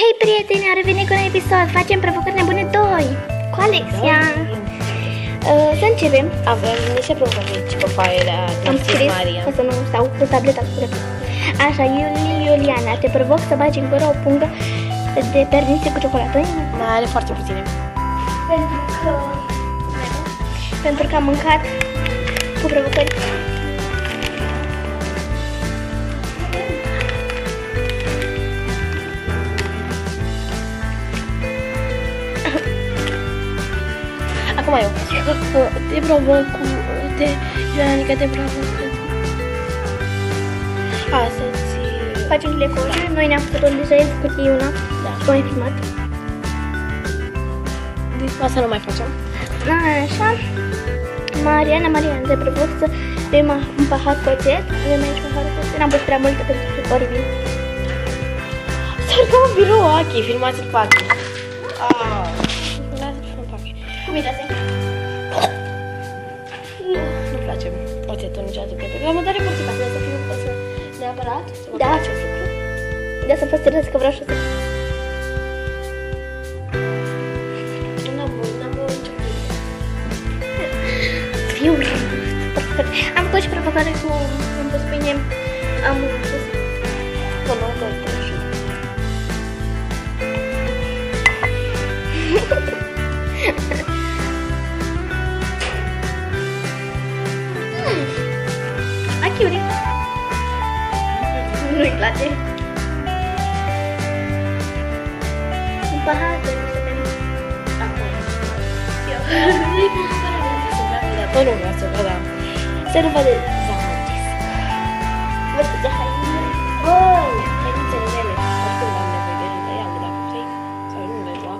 Hei prieteni, am revenit cu un episod. Facem provocări nebune 2 cu Alexia. Să începem. Avem niște provocări aici pe foaia Am scris, Maria. ca să nu stau cu tableta cu greu. Așa, Iuliana, te provoc să bagi în gură o pungă de pernițe cu ciocolată. Mai are foarte puține. Pentru că am mâncat cu provocări. Acum eu. Te provoc cu... Ioanica, te provoc cu... Să-ți... Facem decoruri. Noi ne-am făcut deja, ai făcut ei una. Da. Și mai filmat. Asta nu mai facem. Așa. Mariana, te provoc să bem un pahar cu oțet. Avem aici paharul cu oțet. N-am pus prea multă pentru că e oribil. S-ar da un birou, Achi, filmați-l pe Achi. Lasă-l pe Achi. Cum e asta? Nu-mi place oțetul niciodată, cred că mă doare constipația să fiu să neapărat să mă Da. fac acest lucru. De asta fost serios că vreau și să... N-am nicio credință. Fiu. Am făcut și provocare cu... Am pus pâine... Am pus... Achiuri. Nu-i place. Un pahar de nu să bem. Tot nu vrea să văd, da. Să nu văd de Zamătesc. văd câte haine. Băi, hainițele mele. Oricum am nevoie de ele, ia-le dacă vrei. Sau nu le lua.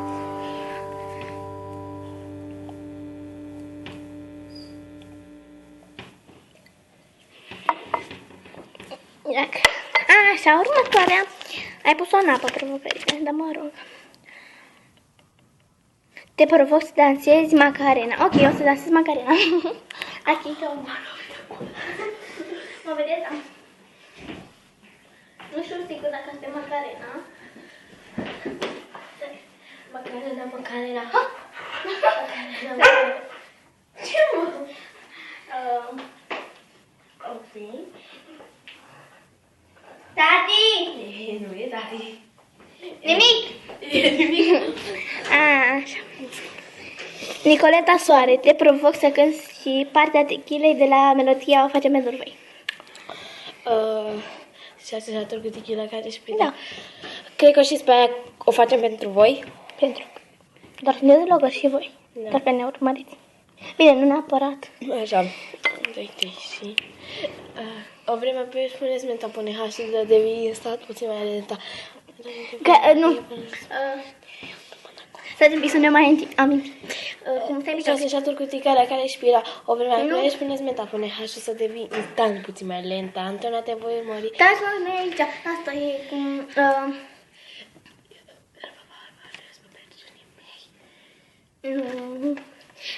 Iac. Așa, următoarea. Ai pus-o în apă provocările, dar mă rog. Te provoc să dansezi Macarena. Ok, o să dansez Macarena. Achinte o mână. Mă vedeți? Nu știu sigur dacă este Macarena. Macarena. Macarena. Ce mă? Ok. Tati! Nu e, tati. Nimic! Așa. Nicoleta Soare, te provoc să cânti și partea techilei de la melodia O facem pentru voi. Și asesator cu tequila care și pe Da. Cred că și pe aia o facem pentru voi. Pentru. Doar ne delocă și voi. Da. Dacă ne urmăriți. Bine, nu neapărat. Așa. Uite și... o vreme pe spuneți menta pune H și de devii stat puțin mai lenta. Că, nu. Să să ne mai aminti. Cum stai Și mică? asesator cu tequila care expira. O vreme pe spuneți menta pune H și să devii instant puțin mai lenta. Antona, te voi urmări. Da, nu e aici. Asta e cum...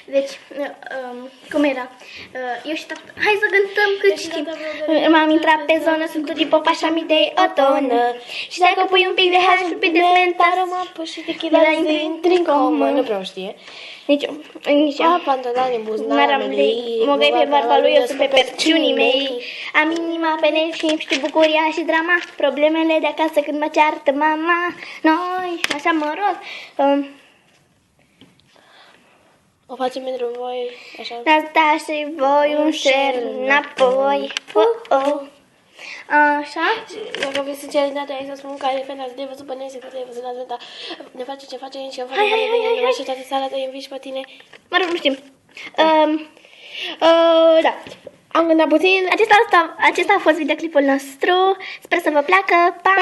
Deci, cum era? Eu și tata... Hai să cântăm cât știm. M-am intrat pe zonă, sunt cu popa așa mi de o tonă. Și dacă pui un pic de hash, un pic de menta, Aroma și tequila intri în comă. Nu prea o știe. nici eu. Pantaloni, N-aram lei, mogăi pe barba lui, eu sunt pe perciunii mei. Am inima pe neșim, știu bucuria și drama, problemele de acasă când mă ceartă mama. Noi, așa mă rog. O facem pentru voi, așa. Dați da și voi un share înapoi. Așa? Dacă vreți sinceritate, hai să spun că ai fena de văzut pe Nancy, că te-ai văzut la Zventa. Ne face ce face și eu fac Hai. și toate sala te înviși pe tine. Mă rog, nu știm. Da. Am gândit puțin. Acesta a fost videoclipul nostru. Sper să vă placă. Pa!